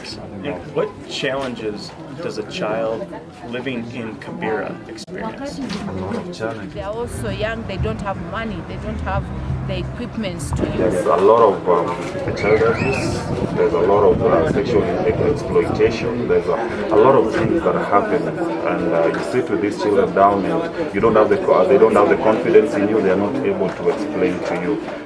lives. And what challenges does a child living in Kibera experience? A lot of challenges. They are also young, they don't have money, they don't have the equipments to use. There's a lot of child abuse, there's a lot of sexual exploitation, there's a lot of things that happen, and you sit with these children down and you don't have they don't have the confidence in you, they are not able to explain to you.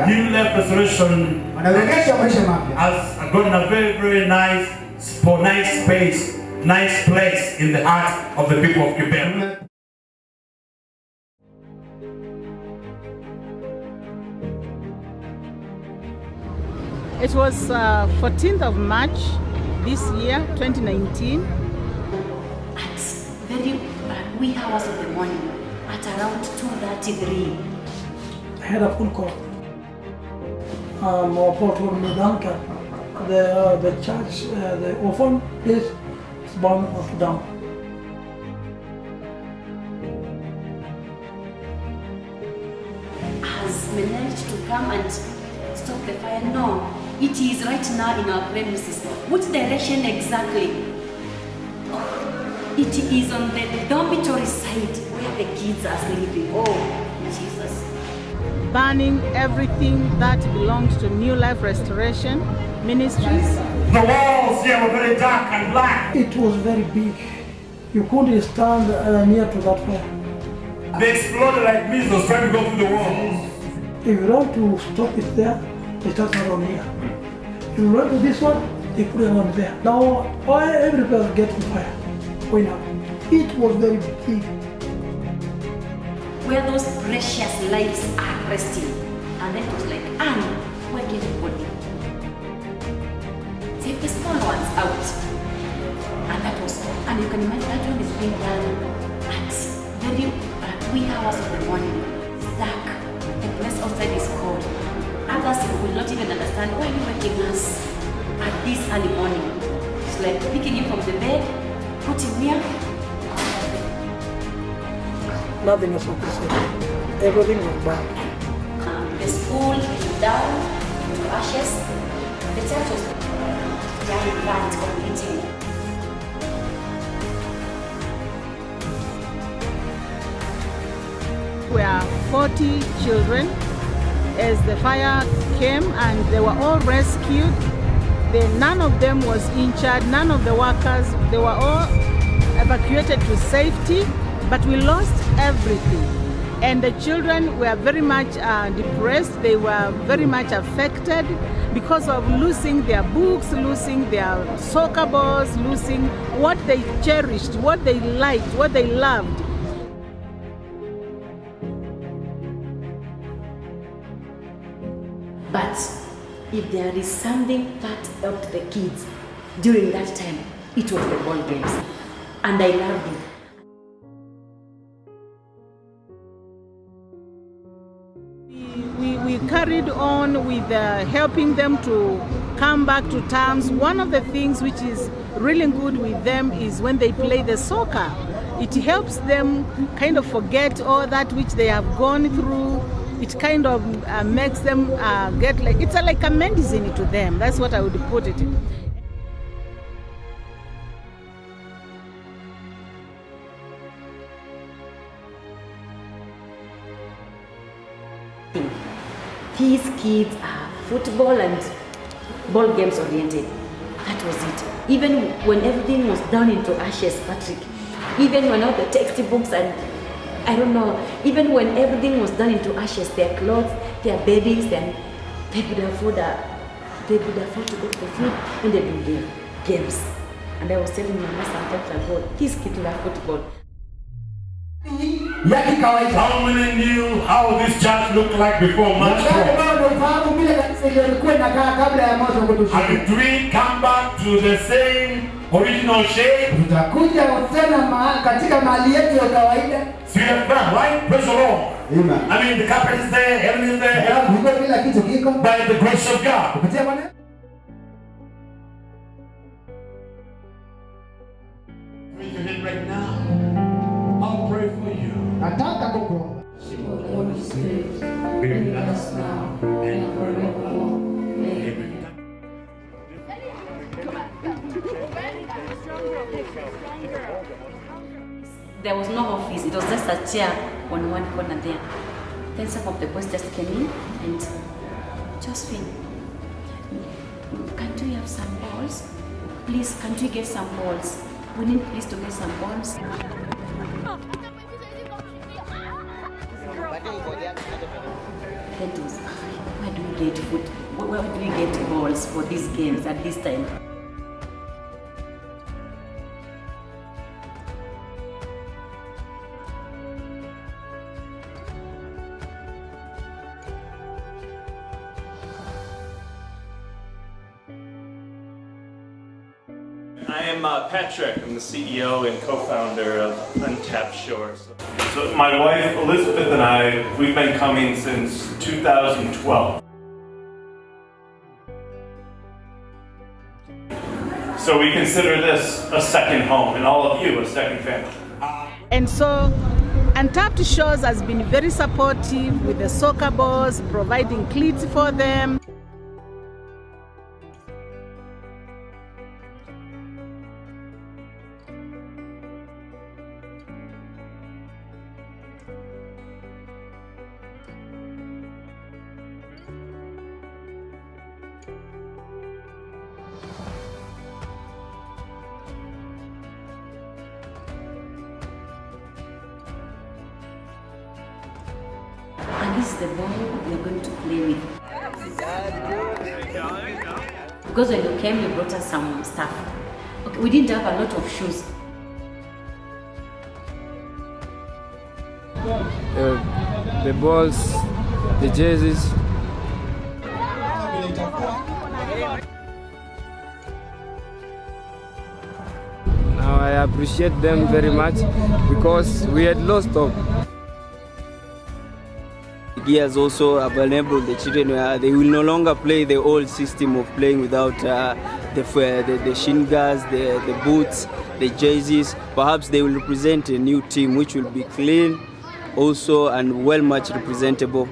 New Life Restoration has gotten a very, very nice space, nice place in the heart of the people of Kibera. It was 14th of March this year, 2019. At very wee hours of the morning, at around 2:33. I had a phone call. Report told me that the church, the orphan place is burned down. Has managed to come and stop the fire? No, it is right now in our premises. What direction exactly? It is on the dormitory side where the kids are sleeping. Oh, Jesus. Burning everything that belongs to New Life Restoration Ministries. The walls here were very dark and black. It was very big. You couldn't stand near to that fire. They exploded like missiles trying to go through the walls. If you want to stop it there, they start around here. If you run to this one, they put it around there. Now, every place gets on fire. Going up. It was very big. Where those precious lives are resting. And then it was like, Anne, where get the body? Take the small ones out. And that was all. And you can imagine that one is being done at very wee hours of the morning. It's dark. The place outside is cold. Others will not even understand why you waking us at this early morning. It's like picking him from the bed, put him here. Nothing is okay. Everything was bad. The school is down to ashes. The church was burnt completely. We are 40 children. As the fire came and they were all rescued, none of them was injured, none of the workers, they were all evacuated to safety, but we lost everything. And the children were very much depressed, they were very much affected because of losing their books, losing their soccer balls, losing what they cherished, what they liked, what they loved. But if there is something that helped the kids during that time, it was the ball games. And I loved it. We carried on with helping them to come back to terms. One of the things which is really good with them is when they play the soccer. It helps them kind of forget all that which they have gone through. It kind of makes them get like, it's like a medicine to them. That's what I would put it in. These kids are football and ball games oriented. That was it. Even when everything was down into ashes, Patrick, even when all the textbooks and I don't know, even when everything was done into ashes, their clothes, their babies, and they could afford they could afford to go to the field and they do their games. And I was telling my mother sometimes about these kids love football. How many knew how this church looked like before March 12? And do we come back to the same original shape? See that plan, right? Praise the Lord. Amen. I mean, the carpet is there, heaven is there, by the grace of God. Raise your hand right now. I'll pray for you. Holy Spirit, Be with us now and forevermore. Amen. There was no office, it was just a chair on one corner there. Then some of the boys just came in and Josephine, can't we have some balls? Please, can't we get some balls? We need please to get some balls. Then it was, where do we get food? Where do we get balls for these games at this time? I am Patrick. I'm the CEO and co-founder of Untapped Shores. So my wife Elizabeth and I, we've been coming since 2012. So we consider this a second home, and all of you a second family. And so Untapped Shores has been very supportive with the soccer balls, providing cleats for them. And this is the ball we're going to play with. Because when you came, you brought us some stuff. Okay, we didn't have a lot of shoes. The balls, the jerseys. Now I appreciate them very much because we had lost hope. Gears also available. The children they will no longer play the old system of playing without the shin guards, the boots, the jerseys. Perhaps they will represent a new team which will be clean also and well much representable.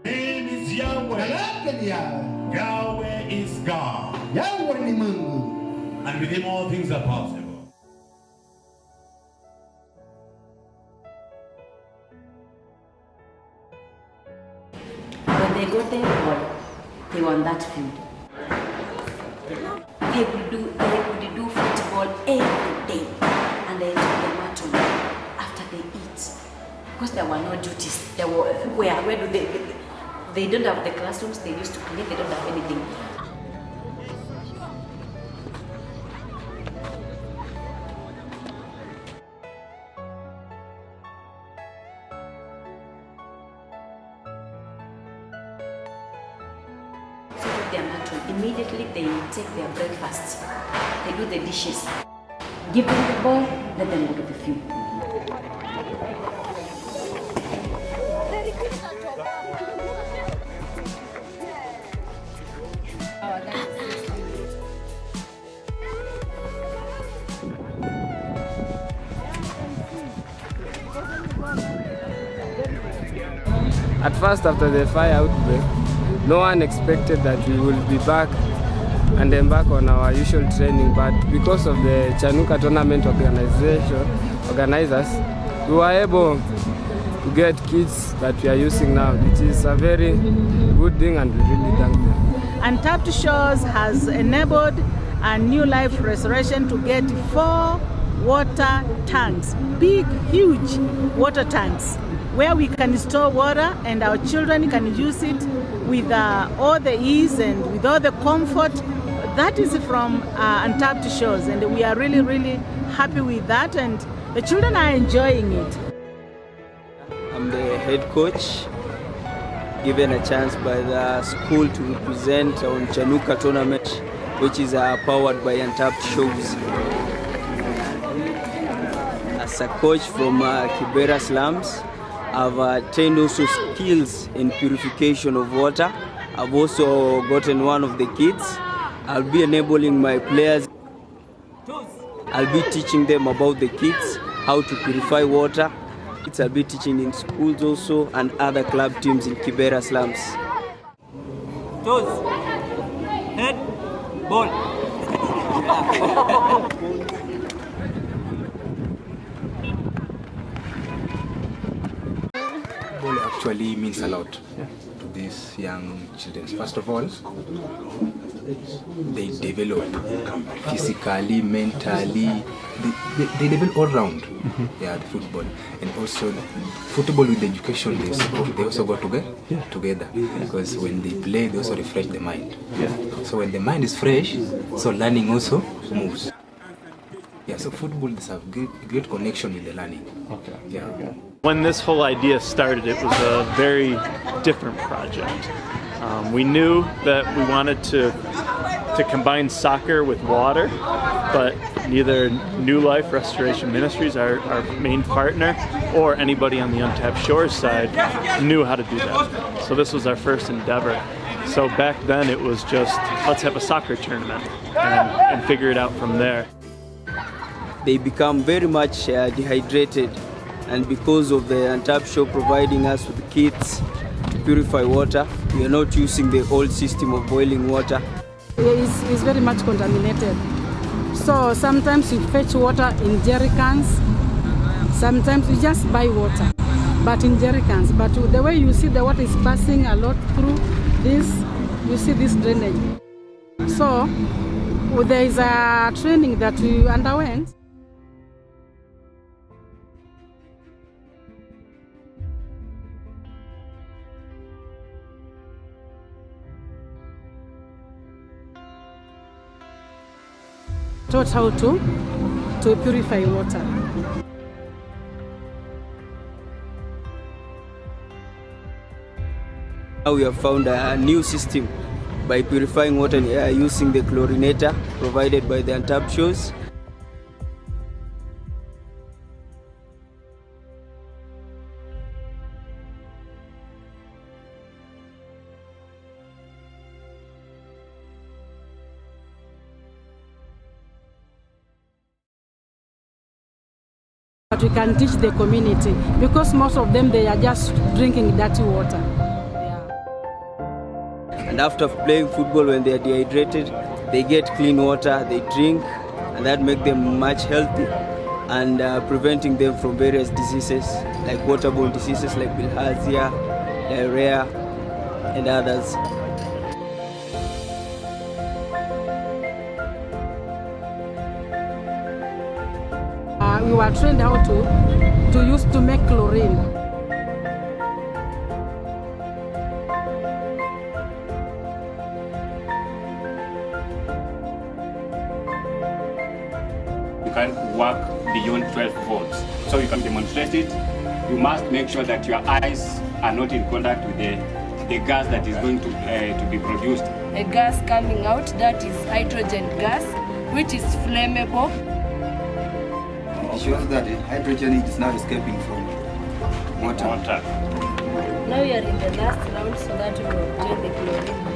Name is Yahweh. Yahweh is God. And with him all things are possible. When they got their ball, they were on that field. They would do football every day. And they took their mat on after they eat. Because there were no duties. There were, where do they don't have the classrooms they used to clean, they don't have anything. Their mat on. Immediately they take their breakfast. They do the dishes. Give them the ball, let them go to the field. At first, after the fire outbreak, no one expected that we will be back and embark on our usual training, but because of the Chanuka tournament organizers, we were able to get kits that we are using now, which is a very good thing, and we really thank them. Untapped Shores has enabled a New Life Restoration to get 4 water tanks, big, huge water tanks, where we can store water and our children can use it with all the ease and with all the comfort. That is from Untapped Shores, and we are really, really happy with that, and the children are enjoying it. I'm the head coach, given a chance by the school to represent on Chanuka tournament, which is powered by Untapped Shores. As a coach from Kibera slums, I've attained also skills in purification of water. I've also gotten one of the kits. I'll be enabling my players. I'll be teaching them about the kits, how to purify water. I'll be teaching in schools also and other club teams in Kibera slums. Toes, head, ball. Football actually means a lot to these young children. First of all, they develop physically, mentally, they develop all round. Yeah, the football. And also football with education, they also go together because when they play, they also refresh the mind. So when the mind is fresh, so learning also moves. Yeah, so football has a great connection with the learning. Okay. Yeah. When this whole idea started, it was a very different project. We knew that we wanted to combine soccer with water, but neither New Life Restoration Ministries, our main partner, or anybody on the Untapped Shores side knew how to do that. So this was our first endeavor. So back then it was just, let's have a soccer tournament and figure it out from there. They become very much dehydrated, and because of the Untapped Shore providing us with kits to purify water, we are not using the old system of boiling water. It's very much contaminated. So sometimes we fetch water in jerry cans, sometimes we just buy water, but in jerry cans. But the way you see the water is passing a lot through this, you see this drainage. So there is a training that we underwent. Taught how to purify water. Now we have found a new system by purifying water using the chlorinator provided by the Untapped Shores. But we can teach the community because most of them, they are just drinking dirty water. And after playing football, when they are dehydrated, they get clean water, they drink, and that makes them much healthy and preventing them from various diseases like waterborne diseases like bilharzia, diarrhea, and others. We were trained how to make chlorine. You can work beyond 12 volts. So you can demonstrate it. You must make sure that your eyes are not in contact with the gas that is going to be produced. A gas coming out, that is hydrogen gas, which is flammable. It shows that the hydrogen is now escaping from water. Now we are in the last round so that we will obtain the chlorine.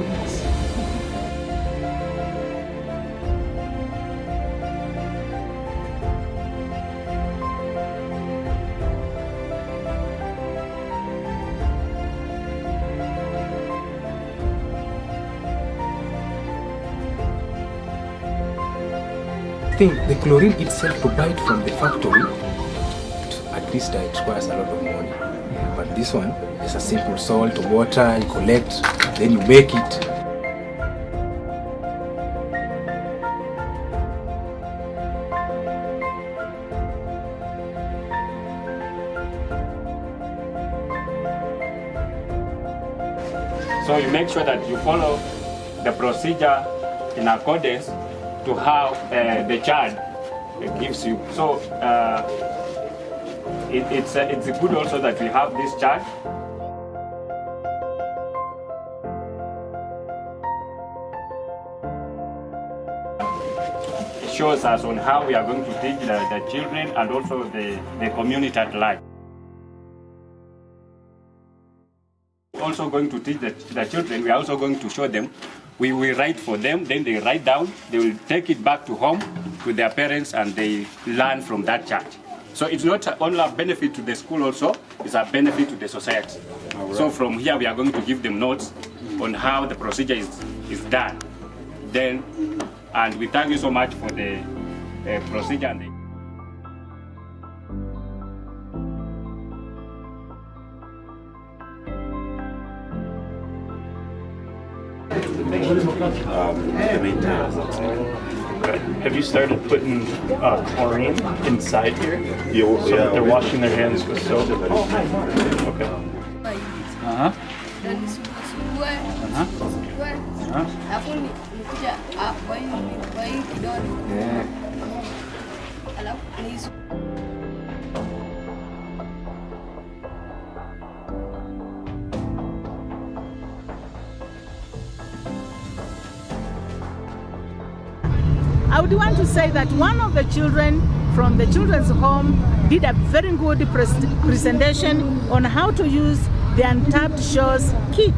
The chlorine itself to buy it from the factory, at least it requires a lot of money. But this one is a simple salt, water, you collect, then you make it. So you make sure that you follow the procedure in accordance to how the child gives you. So it's good also that we have this chart. It shows us on how we are going to teach the children and also the community at large. Also going to teach the children, we are also going to show them. We will write for them, then they write down, they will take it back to home to their parents and they learn from that chart. So it's not only a benefit to the school also, it's a benefit to the society. Right. So from here we are going to give them notes on how the procedure is done. Then, and we thank you so much for the procedure. And the maintenance. Okay. Have you started putting chlorine inside here? So that they're washing their hands with soap? Okay. I would want to say that one of the children from the children's home did a very good presentation on how to use the Untapped Shores kit.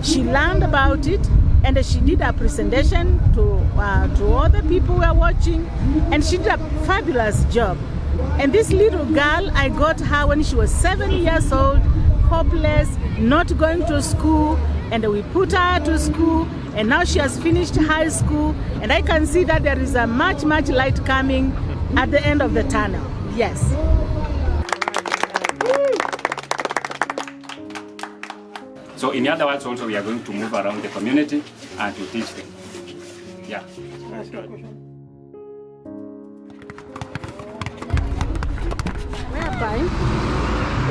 She learned about it and she did a presentation to all the people who are watching, and she did a fabulous job. And this little girl, I got her when she was 7 years old, hopeless, not going to school, and we put her to school, and now she has finished high school, and I can see that there is a much light coming at the end of the tunnel. Yes. so in other words also we are going to move around the community and to teach them. Yeah. That's good.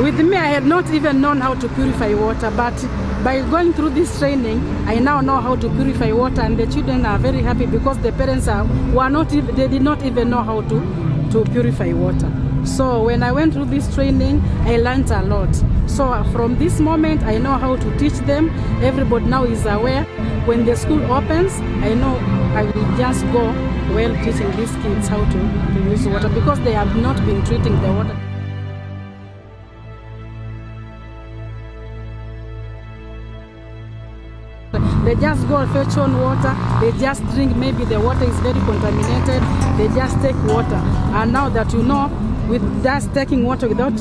With me, I had not even known how to purify water, but by going through this training, I now know how to purify water, and the children are very happy because the parents they did not even know how to purify water. So when I went through this training, I learned a lot. So from this moment, I know how to teach them. Everybody now is aware. When the school opens, I know I will just go well teaching these kids how to use water because they have not been treating the water. They just go fetch on water, they just drink, maybe the water is very contaminated, they just take water. And now that you know, with just taking water without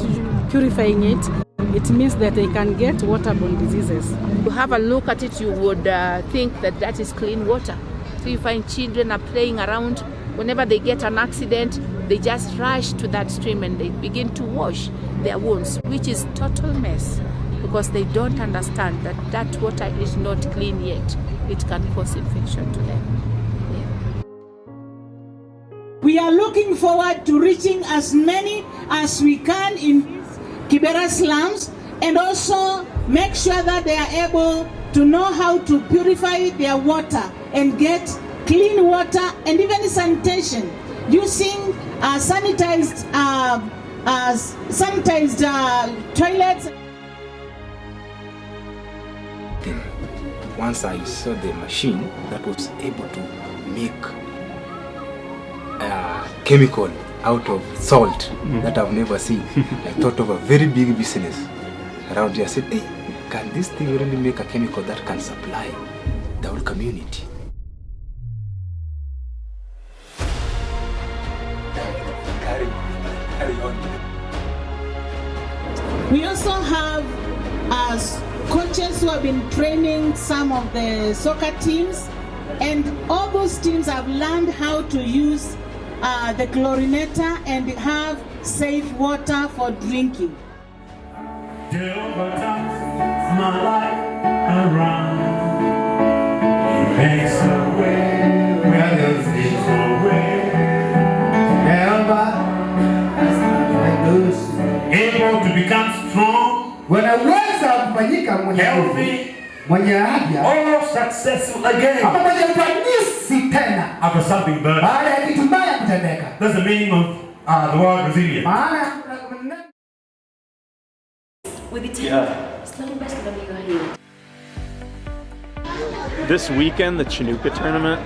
purifying it, it means that they can get waterborne diseases. You have a look at it, you would think that that is clean water. So you find children are playing around. Whenever they get an accident, they just rush to that stream and they begin to wash their wounds, which is total mess. Because they don't understand that that water is not clean yet. It can cause infection to them. Yeah. We are looking forward to reaching as many as we can in Kibera slums, and also make sure that they are able to know how to purify their water and get clean water and even sanitation using sanitized toilets. Once I saw the machine that was able to make chemical out of salt that I've never seen, I thought of a very big business around here. I said, hey, can this thing really make a chemical that can supply the whole community? Carry on. We also have coaches who have been training some of the soccer teams, and all those teams have learned how to use the chlorinator and have safe water for drinking. Jehovah turns my life around. He makes a way where there seems no way. Able to become strong, wanaweza kufanyika mwenye healthy, mwenye afya, or successful again ama mwenye ufanisi tena after something bad. baada ya kitu mbaya kutendeka. That's the meaning of the word resilient. Maana With the time, slowly by slowly you are healed. This weekend, the Chinooka tournament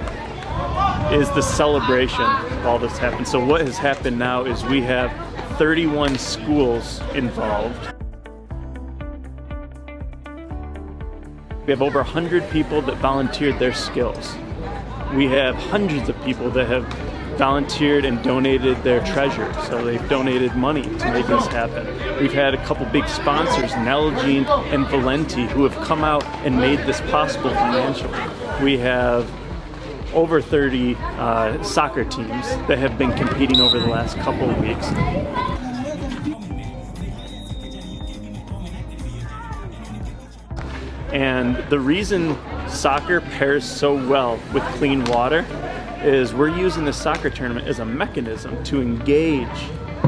is the celebration of all this happened. So what has happened now is we have 31 schools involved. We have over 100 people that volunteered their skills. We have hundreds of people that have volunteered and donated their treasure. So they've donated money to make this happen. We've had a couple big sponsors, Nalgene and Valenti, who have come out and made this possible financially. We have over 30 soccer teams that have been competing over the last couple of weeks. And the reason soccer pairs so well with clean water is we're using the soccer tournament as a mechanism to engage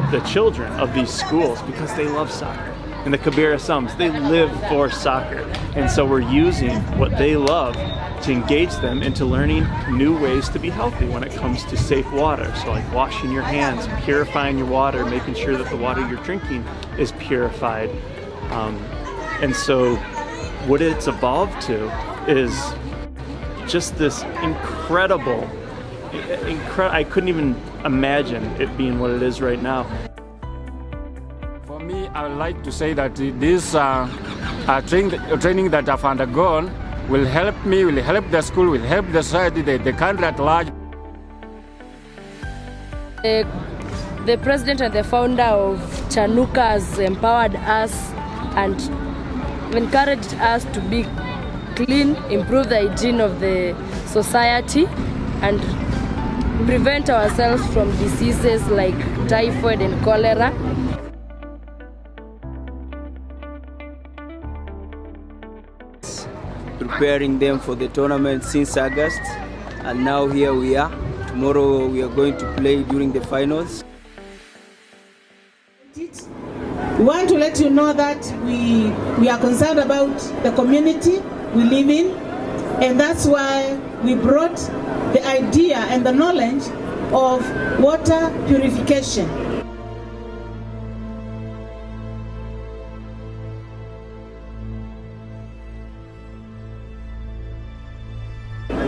the children of these schools because they love soccer. And the Kibera sums, they live for soccer. And so we're using what they love to engage them into learning new ways to be healthy when it comes to safe water. So like washing your hands, purifying your water, making sure that the water you're drinking is purified. And so what it's evolved to is just this incredible, I couldn't even imagine it being what it is right now. For me, I would like to say that this training that I've undergone will help me, will help the school, will help the society, the country at large. The president and the founder of Chinooka has empowered us and encouraged us to be clean, improve the hygiene of the society, and prevent ourselves from diseases like typhoid and cholera. Preparing them for the tournament since August, and now here we are. Tomorrow we are going to play during the finals. We want to let you know that we are concerned about the community we live in, and that's why we brought the idea and the knowledge of water purification.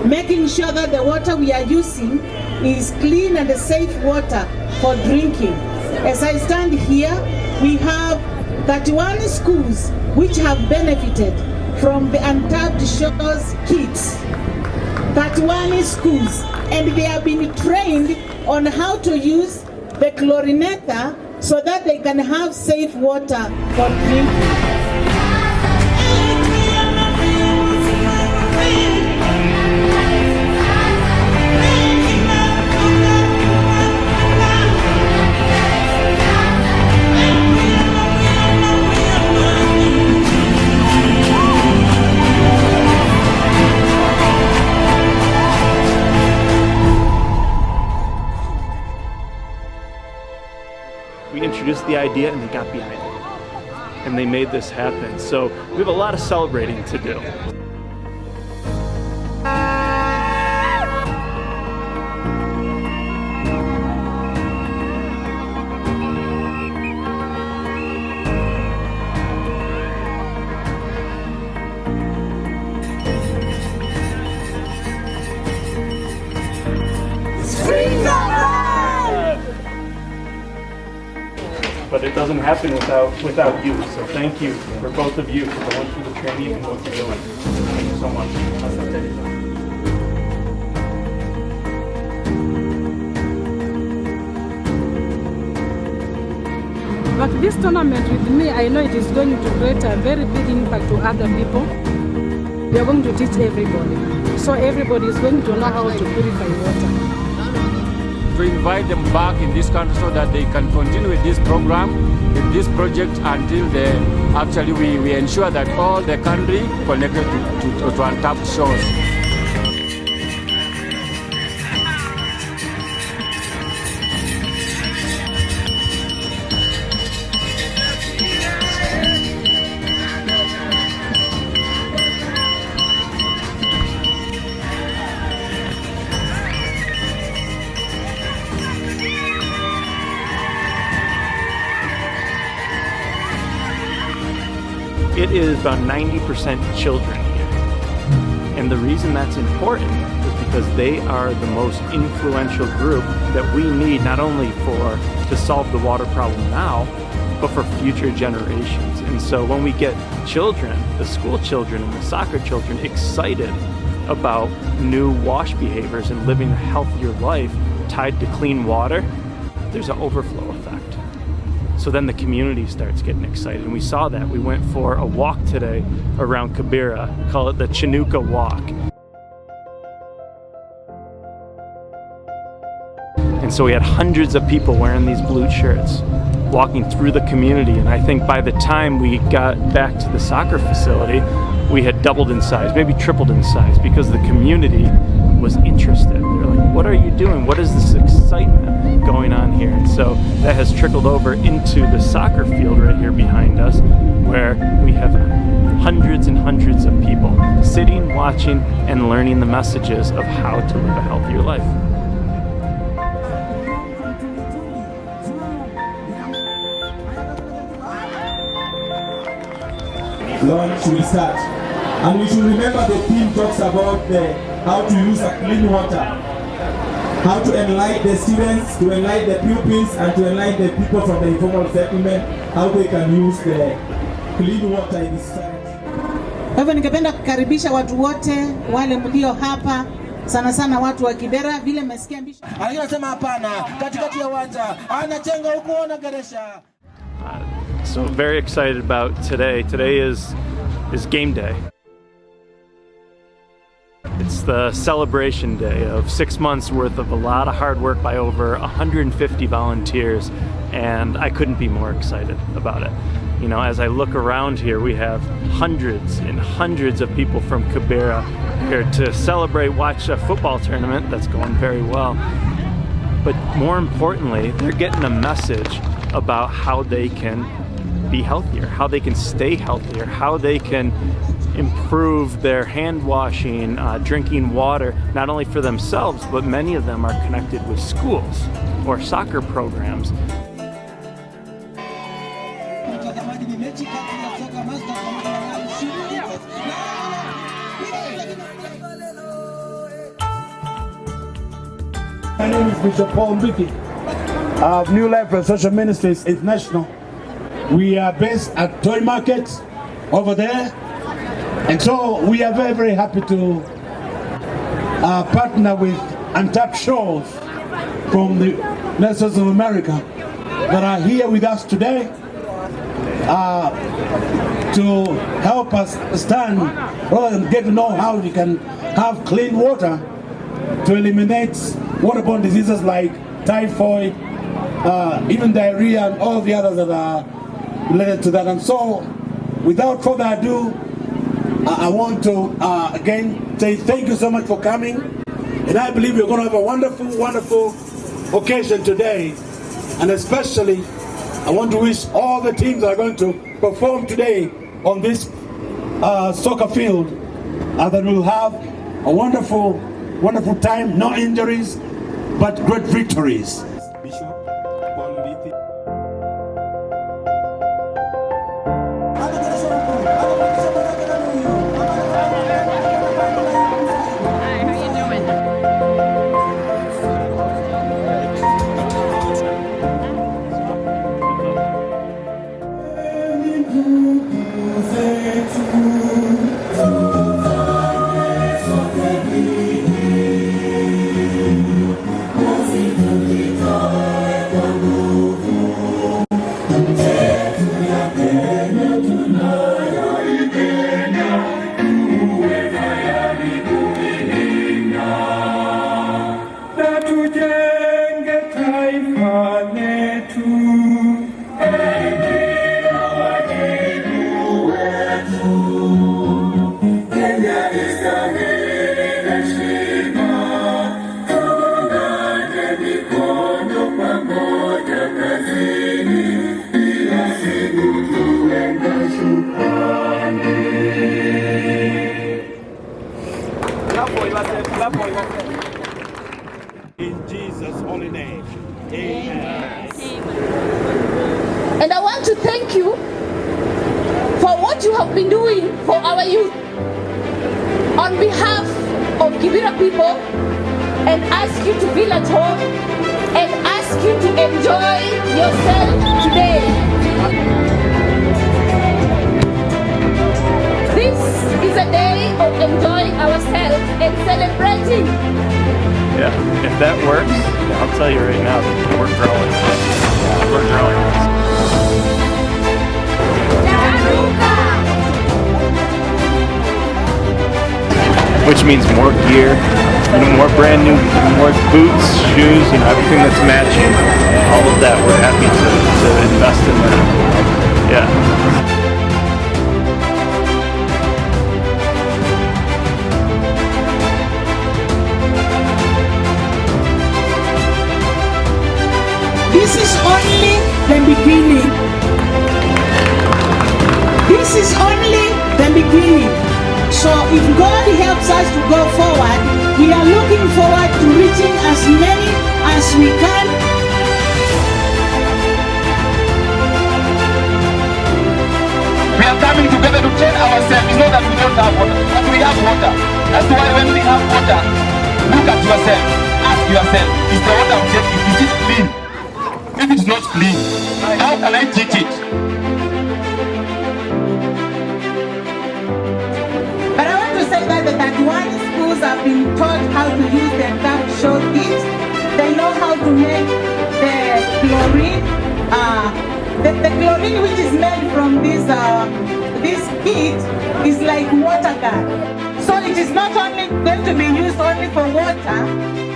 Making sure that the water we are using is clean and safe water for drinking. As I stand here, we have 31 schools which have benefited from the Untapped Shores kits. 31 schools, and they have been trained on how to use the chlorinator so that they can have safe water for drinking. We introduced the idea and they got behind it. And they made this happen. So we have a lot of celebrating to do. But it doesn't happen without you. So thank you for both of you for going through the training and what you're doing. Thank you so much. But this tournament with me, I know it is going to create a very big impact to other people. We are going to teach everybody. So everybody is going to know how to purify water. To invite them back in this country so that they can continue with this program, with this project until we ensure that all the country connected to Untapped Shores. it is about 90% children here. And the reason that's important is because they are the most influential group that we need, not only to solve the water problem now, but for future generations. And so when we get children, the school children and the soccer children, excited about new wash behaviors and living a healthier life tied to clean water, there's an overflow effect. So then the community starts getting excited, and we saw that. We went for a walk today around Kibera, call it the Chinooka Walk. And so we had hundreds of people wearing these blue shirts, walking through the community, and I think by the time we got back to the soccer facility, we had doubled in size, maybe tripled in size, because the community was interested. They're like, what are you doing? What is this excitement going on here? And so that has trickled over into the soccer field right here behind us, where we have hundreds and hundreds of people sitting, watching, and learning the messages of how to live a healthier life. Launch will start. And we should remember the theme talks about how to use clean water, how to enlighten the students, to enlighten the pupils, and to enlighten the people from the informal settlement, how they can use the clean water in this society. Kwa hivyo ningependa kukaribisha watu wote wale mlio hapa, sana sana watu wa Kibera, vile mmesikia mbisho. Anasema hapana, katikati ya uwanja, anachenga huko anageresha. So very excited about today. Today is game day. It's the celebration day of 6 months worth of a lot of hard work by over 150 volunteers, and I couldn't be more excited about it. You know, as I look around here, we have hundreds and hundreds of people from Kibera here to celebrate, watch a football tournament that's going very well. But more importantly, they're getting a message about how they can be healthier, how they can stay healthier, how they can improve their hand washing, drinking water, not only for themselves, but many of them are connected with schools or soccer programs. My name is Bishop Paul Mbiki of New Life for Social Ministries International. We are based at Toy Market over there, and so we are very, very happy to partner with Untapped Shores from the Nations of America that are here with us today to help us understand and get to know how we can have clean water to eliminate waterborne diseases like typhoid, even diarrhea, and all the others that are related to that. And so, without further ado, I want to again say thank you so much for coming, and I believe we're going to have a wonderful, wonderful occasion today. And especially, I want to wish all the teams that are going to perform today on this soccer field that will have a wonderful, wonderful time, no injuries, but great victories. In Jesus' holy name, amen. And I want to thank you for what you have have been doing for our youth. On behalf of Kibera people, and ask you to feel at home and ask you to enjoy yourself today. This is a day of enjoying ourselves and celebrating. Yeah, if that works, I'll tell you right now, we're growing. We're growing. Which means more gear, more brand new, more boots, shoes, everything that's matching. All of that, we're happy to invest in that. Yeah. This is only the beginning. This is only the beginning. So if God helps us to go forward, we are looking forward to reaching as many as we can. We are coming together to train ourselves. It's not that we don't have water, but we have water. That's why when we have water, look at yourself. Ask yourself, is the water I'm taking, is it clean? If it's not clean, how can I treat it? But I want to say that the 31 schools have been taught how to use the Untapped Shores kit. They know how to make the chlorine. The chlorine which is made from this kit is like water gun. So it is not only going to be used only for water,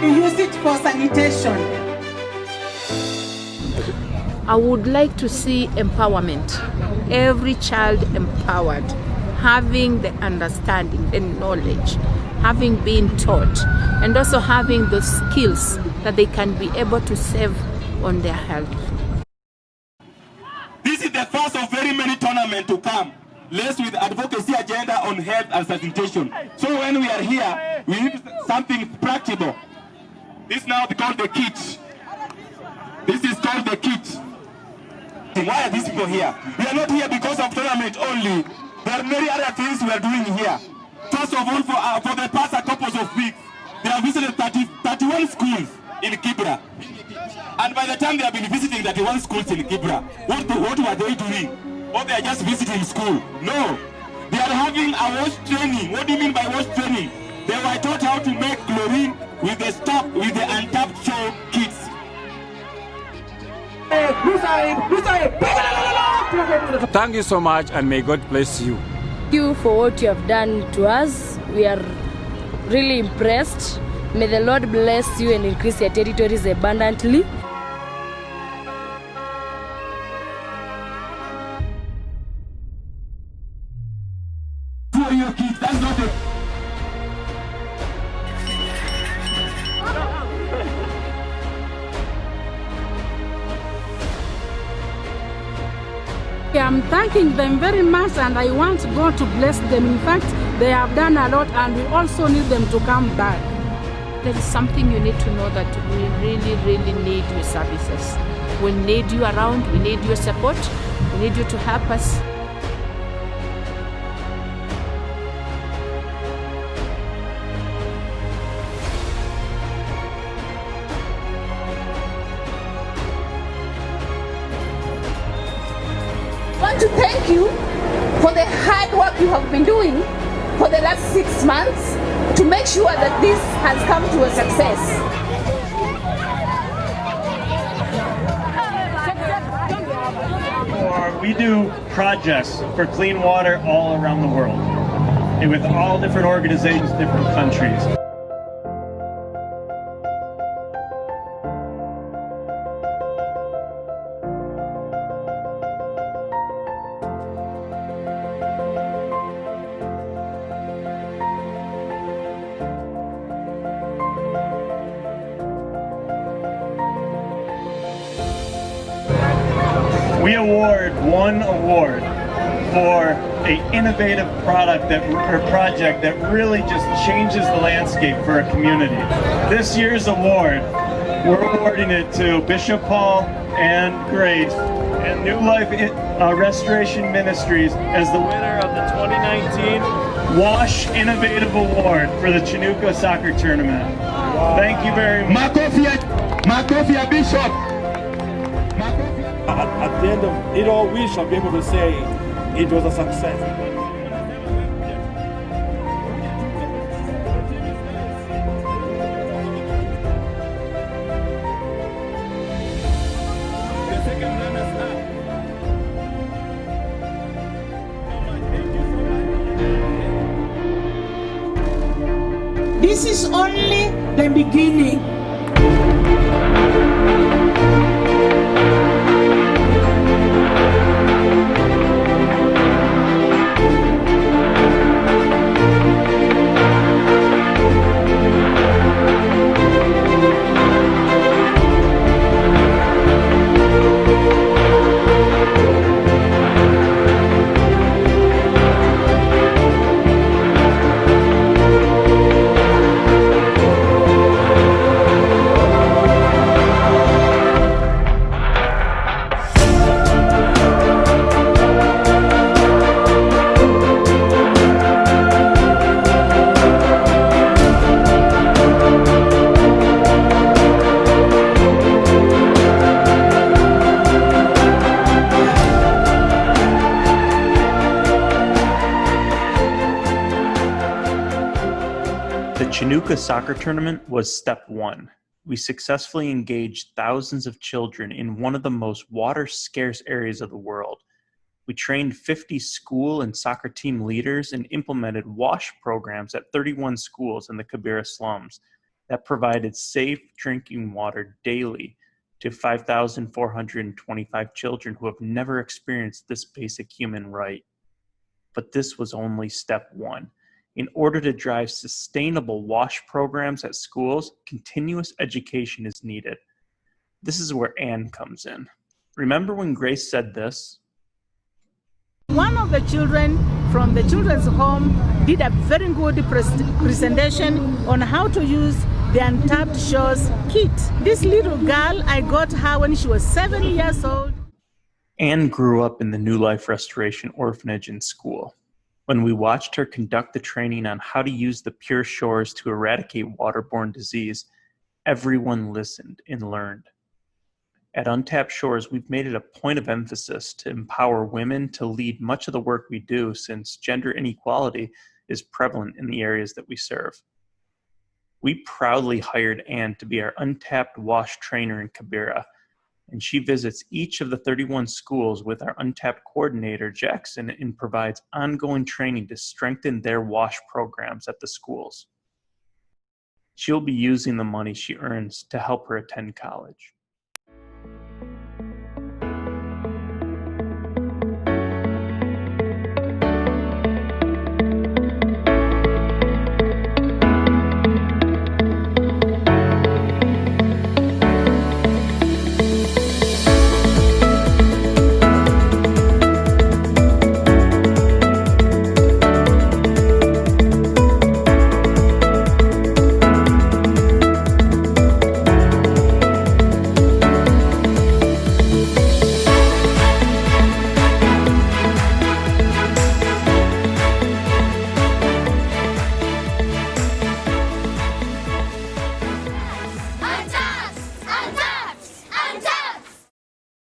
you use it for sanitation. I would like to see empowerment. Every child empowered, having the understanding, the knowledge, having been taught, and also having the skills that they can be able to save on their health. This is the first of very many tournaments to come, laced with advocacy agenda on health and sanitation. So when we are here, we need something practical. This now called the kit. This is called the kit. Why are these people here? We are not here because of tournament only. There are many other things we are doing here. First of all, for the past couple of weeks, they have visited 31 schools in Kibera. And by the time they have been visiting 31 schools in Kibera, what were they doing? Or they are just visiting school? No. They are having a wash training. What do you mean by wash training? They were taught how to make chlorine with the stock, with the Untapped Shores kits. Thank you so much, and may God bless you. Thank you for what you have done to us. We are really impressed. May the Lord bless you and increase your territories abundantly. For your kids, that's not a... I'm thanking them very much, and I want God to bless them. In fact, they have done a lot, and we also need them to come back. There is something you need to know, that we really, really need your services. We need you around, we need your support, we need you to help us. I want to thank you for the hard work you have been doing for the last 6 months to make sure that this has come to a success. We do projects for clean water all around the world, and with all different organizations, different countries. We award one award for an innovative project that really just changes the landscape for a community. This year's award, we're awarding it to Bishop Paul and Grace and New Life Restoration Ministries as the winner of the 2019 Wash Innovative Award for the Chinooka Soccer Tournament. Thank you very much. Makofia Bishop. At the end of it all, we shall be able to say it was a success. This is only the beginning. The Chinooka Soccer Tournament was step one. We successfully engaged thousands of children in one of the most water-scarce areas of the world. We trained 50 school and soccer team leaders and implemented WASH programs at 31 schools in the Kibera slums that provided safe drinking water daily to 5,425 children who have never experienced this basic human right. But this was only step one. In order to drive sustainable WASH programs at schools, continuous education is needed. This is where Anne comes in. Remember when Grace said this? One of the children from the children's home did a very good presentation on how to use the Untapped Shores kit. This little girl, I got her when she was 7 years old. Anne grew up in the New Life Restoration Orphanage and school. When we watched her conduct the training on how to use the pure shores to eradicate waterborne disease, everyone listened and learned. At Untapped Shores, we've made it a point of emphasis to empower women to lead much of the work we do, since gender inequality is prevalent in the areas that we serve. We proudly hired Anne to be our Untapped WASH trainer in Kibera, and she visits each of the 31 schools with our Untapped coordinator, Jackson, and provides ongoing training to strengthen their WASH programs at the schools. She'll be using the money she earns to help her attend college.